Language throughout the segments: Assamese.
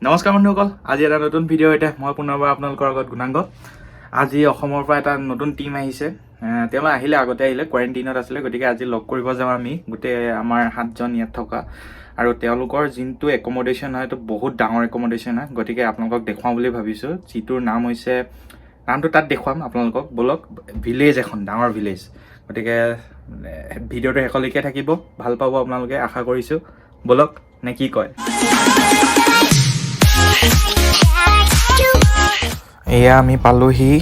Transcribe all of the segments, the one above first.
নমস্কাৰ বন্ধুসকল, আজি এটা নতুন ভিডিঅ' এটা মই পুনৰবাৰ আপোনালোকৰ আগত গুণাংগ। আজি অসমৰ পৰা এটা নতুন টিম আহিছে। তেওঁলোক আগতে আহিলে কোৱাৰেণ্টাইনত আছিলে, গতিকে আজি লগ কৰিব যাওঁ আমি গোটেই আমাৰ 7জন ইয়াত থকা। আৰু তেওঁলোকৰ যোনটো একমডেশ্যন হয়, এইটো বহুত ডাঙৰ একমডেশ্যন হয়, গতিকে আপোনালোকক দেখুৱাওঁ বুলি ভাবিছোঁ। যিটোৰ নামটো তাত দেখুৱাম আপোনালোকক। বলক, ভিলেজ এখন ডাঙৰ ভিলেজ, গতিকে ভিডিঅ'টো শেষলৈকে থাকিব, ভাল পাব আপোনালোকে আশা কৰিছোঁ। বলক, নে কি কয়? এয়া আমি পালোহি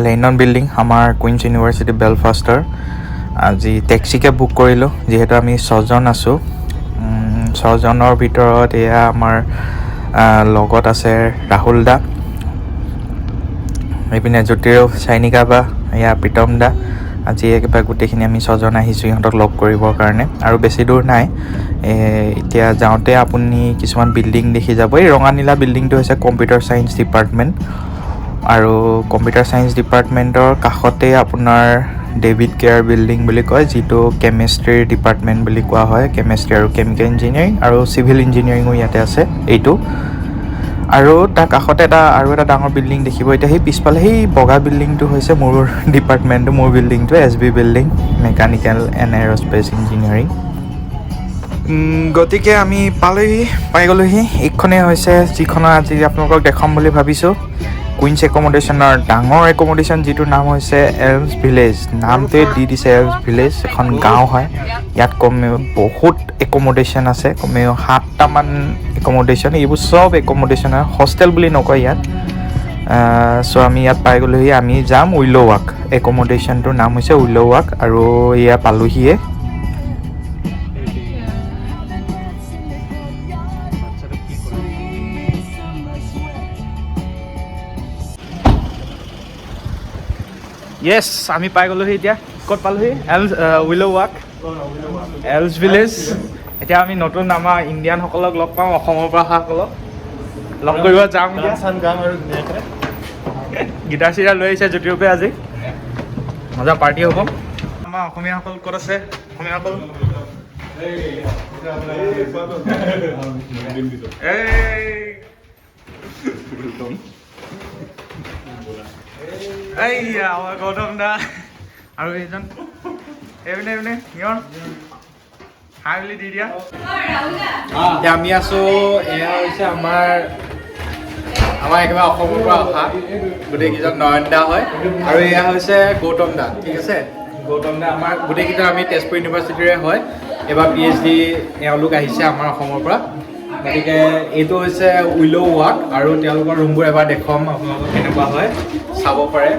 লেনন বিল্ডিং, আমাৰ কুইন্স ইউনিভাৰ্চিটি বেলফাষ্টৰ। আজি টেক্সিকে বুক কৰিলোঁ, যিহেতু আমি 6জন আছোঁ। 6জনৰ ভিতৰত এয়া আমাৰ লগত আছে ৰাহুল দা, এইপিনে জ্যোতিৰ চাইনিকা বা, এয়া প্ৰীতম দা। আজি একেবাৰে গোটেইখিনি আমি 6জন আহিছোঁ ইহঁতক লগ কৰিবৰ কাৰণে। আৰু বেছি দূৰ নাই, এতিয়া যাওঁতে আপুনি কিছুমান বিল্ডিং দেখি যাব। এই ৰঙা নীলা বিল্ডিংটো হৈছে কম্পিউটাৰ ছায়েন্স ডিপাৰ্টমেণ্ট, আৰু কম্পিউটাৰ ছায়েন্স ডিপাৰ্টমেণ্টৰ কাষতে আপোনাৰ ডেভিড কেয়াৰ বিল্ডিং বুলি কয়, যিটো কেমেষ্ট্ৰিৰ ডিপাৰ্টমেণ্ট বুলি কোৱা হয়। কেমেষ্ট্ৰি আৰু কেমিকেল ইঞ্জিনিয়াৰিং আৰু চিভিল ইঞ্জিনিয়াৰিঙো ইয়াতে আছে এইটো। আৰু তাৰ কাষতে আৰু এটা ডাঙৰ বিল্ডিং দেখিব। এতিয়া সেই পিছফালে সেই বগা বিল্ডিংটো হৈছে মোৰ ডিপাৰ্টমেণ্টটো, মোৰ বিল্ডিংটো SB building, mechanical and aerospace engineering. গতিকে আমি পাই গ'লোহি। এইখনেই হৈছে যিখনৰ আজি আপোনালোকক দেখাম বুলি ভাবিছোঁ, কুইন্স একমডেশ্যনৰ ডাঙৰ একমডেশ্যন, যিটোৰ নাম হৈছে এলমছ ভিলেজ। নামটোৱে দি দিছে এলমছ ভিলেজ, এখন গাঁও হয়। ইয়াত কমেও বহুত একমডেশ্যন আছে, কমেও 7টামান একমডেশ্যন। এইবোৰ চব একমডেশ্যন হয়, হোষ্টেল বুলি নকয় ইয়াত। চ' আমি ইয়াত পাই গ'লোহি। আমি যাম উইল'ৱাক, একমডেশ্যনটোৰ নাম হৈছে উইল'ৱাক, আৰু এয়া পালোহিয়ে। য়েছ, আমি পাই গ'লোহি। এতিয়া ক'ত পালোহি? উইল'ৱাক, এলমছ ভিলেজ। এতিয়া আমি নতুন আমাৰ ইণ্ডিয়ানসকলক লগ পাওঁ, অসমৰ পৰা অহাসকলক লগ কৰিব যাম। গিটাৰ চিটাৰ লৈ আহিছে জ্যোতিৰূপে, আজি মজা পাৰ্টি হ'ব। আমাৰ অসমীয়াসকল ক'ত আছে? অসমীয়াসকল এইয়া আমাৰ গৌতম দা আৰু এইজন এইপিনে নিয়ৰ হাই বুলি দি দিয়া। এতিয়া আমি আছোঁ, এয়া হৈছে আমাৰ একেবাৰে অসমৰ পৰা অহা গোটেইকেইজন নয়ন দা হয়, আৰু এয়া হৈছে গৌতম দা। ঠিক আছে, গৌতম দা আমাৰ গোটেইকেইটা আমি তেজপুৰ ইউনিভাৰ্চিটিৰে হয়। এইবাৰ PhD এওঁলোক আহিছে আমাৰ অসমৰ পৰা। গতিকে এইটো হৈছে উইল'ৱাক, আৰু তেওঁলোকৰ ৰুমবোৰ এবাৰ দেখুৱাম আপোনালোকক কেনেকুৱা হয়, চাব পাৰে।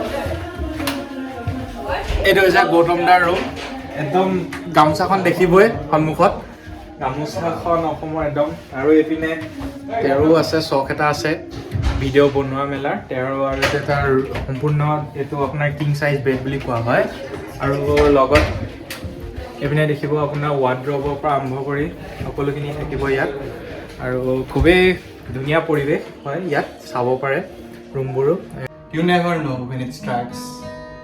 এইটো হৈছে গৌতম দাৰ ৰুম। একদম গামোচাখন দেখিবই সন্মুখত, গামোচাখন অসমৰ একদম। আৰু এইপিনে তেওঁৰো আছে, চখ এটা আছে ভিডিঅ' বনোৱা মেলাৰ তেওঁৰ, আৰু তাৰ সম্পূৰ্ণ এইটো আপোনাৰ কিং চাইজ বেড বুলি কোৱা হয়। আৰু লগত এইপিনে দেখিব আপোনাৰ ৱাৰ্ড্ৰবৰ পৰা আৰম্ভ কৰি সকলোখিনি থাকিব ইয়াত, আৰু খুবেই ধুনীয়া পৰিৱেশ হয় ইয়াত, চাব পাৰে ৰুমবোৰো। You never know when it strikes.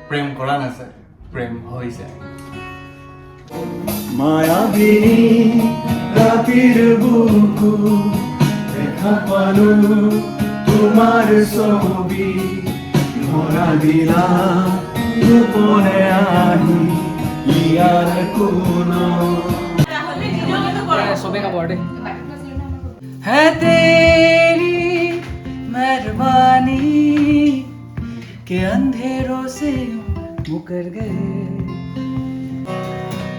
প্ৰেম কৰা নাযায়, প্ৰেম হৈ যায়। মায়াবিনী ৰাতিৰ বুকু দেখা পালো তোমাৰ ছবি, ধৰা দিলা গোপনে আহি ইয়াৰ কোনো है तेरी मेहरबानी के अंधेरों से मुकर गए।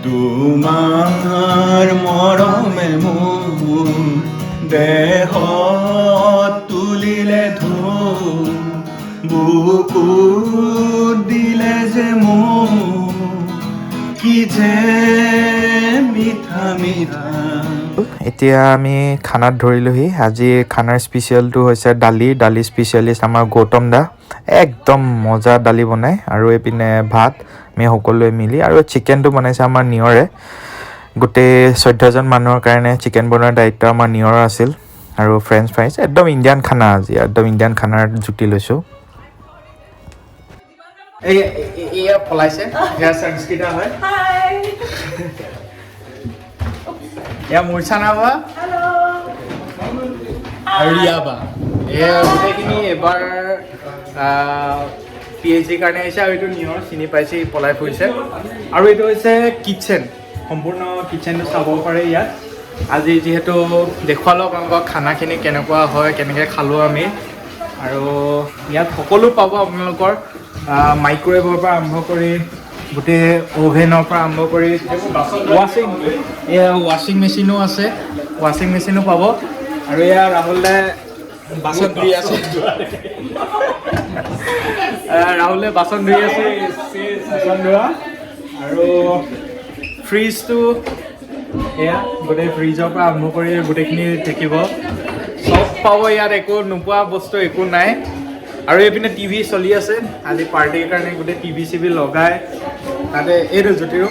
তোমাৰ মৰমে মোৰ দেহ তুলিলে ধুম, বুকু দিলে যে মোৰ কি যে মিঠা মিঠা। এতিয়া আমি খানাত ধৰিলোহি। আজি খানাৰ স্পেচিয়েলটো হৈছে দালি স্পেচিয়েলিষ্ট আমাৰ গৌতম দা, একদম মজা দালি বনায়। আৰু এইপিনে ভাত আমি সকলোৱে মিলি, আৰু চিকেনটো বনাইছে আমাৰ নিয়ৰে। গোটেই 14জন মানুহৰ কাৰণে চিকেন বনোৱাৰ দায়িত্ব আমাৰ নিয়ৰৰ আছিল। আৰু ফ্ৰেঞ্চ ফ্ৰাইজ, একদম ইণ্ডিয়ান খানা। আজি একদম ইণ্ডিয়ান খানাৰ জুতি লৈছোঁ। এয়া পলাইছে, এয়া সংস্কৃতা হয়। এয়া মূৰ্ছা নাবা। আৰু ৰিয়া বা এই গোটেইখিনি এবাৰ PhD কাৰণে আহিছে আৰু এইটো নিয়ৰ চিনি পাইছে পলাই ফুৰিছে আৰু এইটো হৈছে কিটচেন সম্পূৰ্ণ কিটচেনটো চাব পাৰে ইয়াত আজি যিহেতু দেখুৱালোঁ আপোনালোকক খানাখিনি কেনেকুৱা হয় কেনেকৈ খালোঁ আমি আৰু ইয়াত সকলো পাব আপোনালোকৰ মাইক্ৰৱেভৰ পৰা আৰম্ভ কৰি গোটেই অ'ভেনৰ পৰা আৰম্ভ কৰি ৱাশ্বিং মেচিনো আছে ৱাশ্বিং মেচিনো পাব আৰু এয়া ৰাহুলে বাচন ধুই আছে ৰাহুলে বাচন ধুই আছে বাচন ধোৱা আৰু ফ্ৰিজটো এয়া গোটেই ফ্ৰিজৰ পৰা আৰম্ভ কৰি গোটেইখিনি থাকিব চব পাব ইয়াত একো নোপোৱা বস্তু একো নাই আৰু এইপিনে টিভি চলি আছে আজি পাৰ্টিৰ কাৰণে গোটেই টিভি চিভি লগাই তাতে এইটো জ্যোতিৰো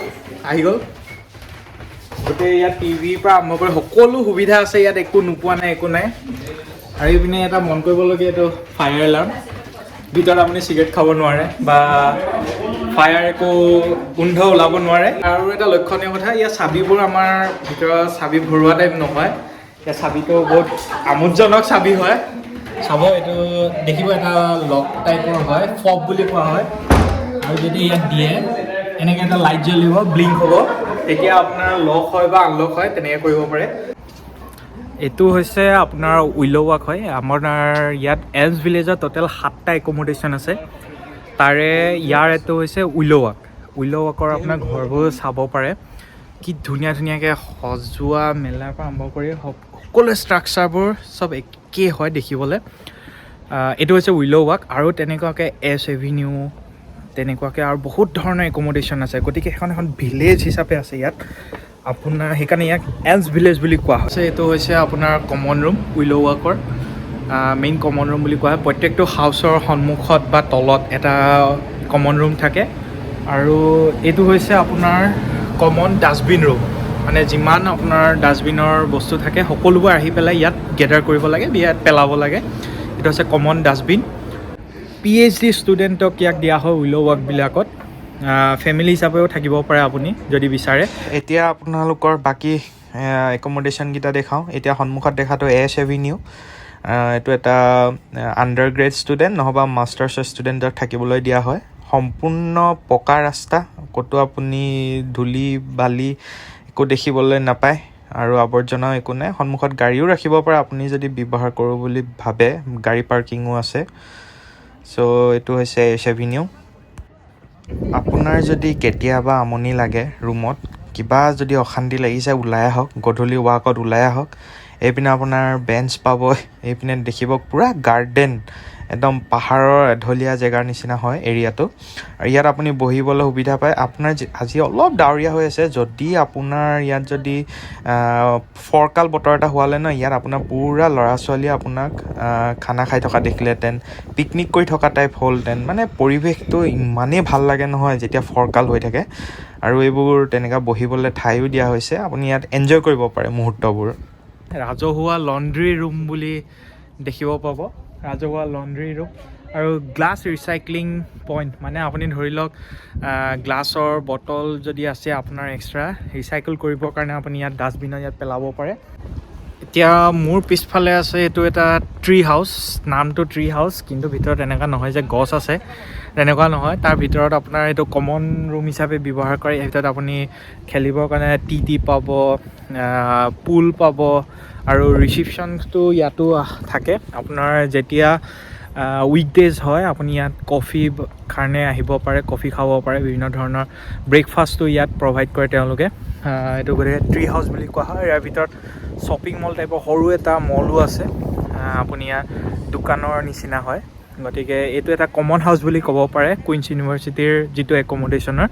আহি গ'ল গোটেই ইয়াত টিভিৰ পৰা আৰম্ভ কৰি সকলো সুবিধা আছে ইয়াত একো নোপোৱা নাই একো নাই আৰু এইপিনে এটা মন কৰিবলগীয়া এইটো ফায়াৰ এলাৰ্ম ভিতৰত আপুনি চিগাৰেট খাব নোৱাৰে বা ফায়াৰ একো গোন্ধ ওলাব নোৱাৰে আৰু এটা লক্ষণীয় কথা ইয়াৰ চাবিবোৰ আমাৰ ভিতৰত চাবি ভৰোৱা টাইপ নহয় ইয়াৰ চাবিটো বহুত আমোদজনক চাবি হয় চাব এইটো দেখিব এটা লক টাইপৰ হয় ফব বুলি কোৱা হয় আৰু যদি ইয়াত দিয়ে এনেকৈ এটা লাইট জ্বলিব ব্লিংক হ'ব তেতিয়া আপোনাৰ লক হয় বা আনলক হয় তেনেকৈ কৰিব পাৰে এইটো হৈছে আপোনাৰ উইল' ৱাক হয় আপোনাৰ ইয়াত এলছ ভিলেজত টোটেল 7টা একমডেশ্যন আছে তাৰে ইয়াৰ এইটো হৈছে উইল' ৱাকৰ আপোনাৰ ঘৰবোৰ চাব পাৰে কি ধুনীয়া ধুনীয়াকৈ সজোৱা মেলাৰ পৰা আৰম্ভ কৰি সকলো ষ্ট্ৰাকচাৰবোৰ চব একেই হয় দেখিবলৈ এইটো হৈছে উইল' ৱাক আৰু তেনেকুৱাকৈ এছ এভিনিউ তেনেকুৱাকৈ আৰু বহুত ধৰণৰ একমডেশ্যন আছে গতিকে এখন ভিলেজ হিচাপে আছে ইয়াত আপোনাৰ সেইকাৰণে ইয়াক এলছ ভিলেজ বুলি কোৱা হৈছে এইটো হৈছে আপোনাৰ কমন ৰুম উইল' ৱাকৰ মেইন কমন ৰুম বুলি কোৱা হয় প্ৰত্যেকটো হাউচৰ সন্মুখত বা তলত এটা কমন ৰুম থাকে আৰু এইটো হৈছে আপোনাৰ কমন ডাষ্টবিন ৰুম মানে যিমান আপোনাৰ ডাষ্টবিনৰ বস্তু থাকে সকলোবোৰ আহি পেলাই ইয়াত গেডাৰ কৰিব লাগে ইয়াত পেলাব লাগে এইটো হৈছে কমন ডাষ্টবিন PhD ষ্টুডেণ্টক ইয়াক দিয়া হয় উইল' ৱাকবিলাকত ফেমিলি হিচাপেও থাকিব পাৰে আপুনি যদি বিচাৰে এতিয়া আপোনালোকৰ বাকী একমডেশ্যনকেইটা দেখাওঁ এতিয়া সন্মুখত দেখাটো এছ এভিনিউ এইটো এটা আণ্ডাৰ গ্ৰেড ষ্টুডেণ্ট নহ'বা মাষ্টাৰ্ছৰ ষ্টুডেণ্টক থাকিবলৈ দিয়া হয় সম্পূৰ্ণ পকা ৰাস্তা ক'তো আপুনি ধূলি বালি একো দেখিবলৈ নাপায় আৰু আৱৰ্জনাও একো নাই সন্মুখত গাড়ীও ৰাখিব পাৰে আপুনি যদি ব্যৱহাৰ কৰোঁ বুলি ভাবে গাড়ী পাৰ্কিঙো আছে চ' এইটো হৈছে এছ এভিনিউ আপোনাৰ যদি কেতিয়াবা আমনি লাগে ৰুমত কিবা যদি অশান্তি লাগিছে ওলাই আহক গধূলি ৱাকত ওলাই আহক এইপিনে আপোনাৰ বেঞ্চ পাব এইপিনে দেখিব পূৰা গাৰ্ডেন একদম পাহাৰৰ এঢলীয়া জেগাৰ নিচিনা হয় এৰিয়াটো আৰু ইয়াত আপুনি বহিবলৈ সুবিধা পায় আপোনাৰ আজি অলপ ডাৱৰীয়া হৈ আছে যদি আপোনাৰ ইয়াত যদি ফৰকাল বতৰ এটা হোৱালে ন ইয়াত আপোনাৰ পূৰা ল'ৰা ছোৱালীয়ে আপোনাক খানা খাই থকা দেখিলেহেঁতেন পিকনিক কৰি থকা টাইপ হ'লহেঁতেন মানে পৰিৱেশটো ইমানেই ভাল লাগে নহয় যেতিয়া ফৰকাল হৈ থাকে আৰু এইবোৰ তেনেকুৱা বহিবলৈ ঠাইও দিয়া হৈছে আপুনি ইয়াত এনজয় কৰিব পাৰে মুহূৰ্তবোৰ ৰাজহুৱা লণ্ড্ৰি ৰুম বুলি দেখিব পাব ৰাজহুৱা লণ্ড্ৰি ৰুম আৰু গ্লাছ ৰিচাইক্লিং পইণ্ট মানে আপুনি ধৰি লওক গ্লাছৰ বটল যদি আছে আপোনাৰ এক্সট্ৰা ৰিচাইকেল কৰিবৰ কাৰণে আপুনি ইয়াত ডাষ্টবিনত ইয়াত পেলাব পাৰে এতিয়া মোৰ পিছফালে আছে এইটো এটা ট্ৰি হাউচ নামটো ট্ৰি হাউচ কিন্তু ভিতৰত এনেকুৱা নহয় যে গছ আছে তেনেকুৱা নহয় তাৰ ভিতৰত আপোনাৰ এইটো কমন ৰুম হিচাপে ব্যৱহাৰ কৰে এই ভিতৰত আপুনি খেলিবৰ কাৰণে টি পাব পুল পাব আৰু ৰিচিপশ্যনটো ইয়াতো থাকে আপোনাৰ যেতিয়া উইকডেজ হয় আপুনি ইয়াত কফি কাৰণে আহিব পাৰে কফি খাব পাৰে বিভিন্ন ধৰণৰ ব্ৰেকফাষ্টটো ইয়াত প্ৰভাইড কৰে তেওঁলোকে এইটো গতিকে ট্ৰি হাউচ বুলি কোৱা হয় ইয়াৰ ভিতৰত শ্বপিং মল টাইপৰ সৰু এটা মলো আছে আপুনি ইয়াত দোকানৰ নিচিনা হয় গতিকে এইটো এটা কমন হাউচ বুলি ক'ব পাৰে কুইন্স ইউনিভাৰ্চিটিৰ যিটো একমডেশ্যনৰ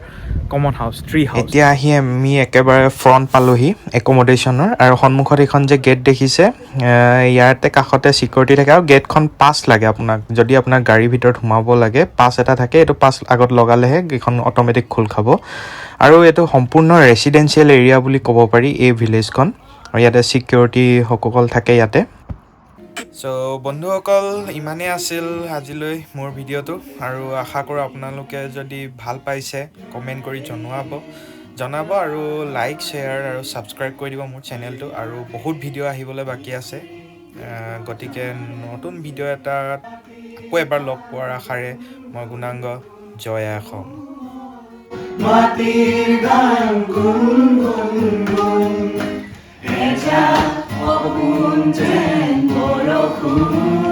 কমন হাউচ ট্ৰি হাউচ এতিয়া আহি আমি একেবাৰে ফ্ৰণ্ট পালোহি একমডেশ্যনৰ আৰু সন্মুখত এইখন যে গেট দেখিছে ইয়াতে কাষতে ছিকিউৰিটি থাকে আৰু গেটখন পাছ লাগে আপোনাক যদি আপোনাৰ গাড়ীৰ ভিতৰত সোমাব লাগে পাছ এটা থাকে এইটো পাছ আগত লগালেহে গেটখন অট'মেটিক খোল খাব আৰু এইটো সম্পূৰ্ণ ৰেচিডেঞ্চিয়েল এৰিয়া বুলি ক'ব পাৰি এই ভিলেজখন আৰু ইয়াতে ছিকিউৰিটি সকল থাকে ইয়াতে চ' বন্ধুসকল ইমানেই আছিল আজিলৈ মোৰ ভিডিঅ'টো আৰু আশা কৰোঁ আপোনালোকে যদি ভাল পাইছে কমেণ্ট কৰি জনাব আৰু লাইক শ্বেয়াৰ আৰু ছাবস্ক্ৰাইব কৰি দিব মোৰ চেনেলটো আৰু বহুত ভিডিঅ' আহিবলৈ বাকী আছে গতিকে নতুন ভিডিঅ' এটাত আকৌ এবাৰ লগ পোৱাৰ আশাৰে মই গুণাংগ জয় অসম। মাটিৰ গান গুণ গুণ গুণ এজাক সপোন যেন বৰষুণ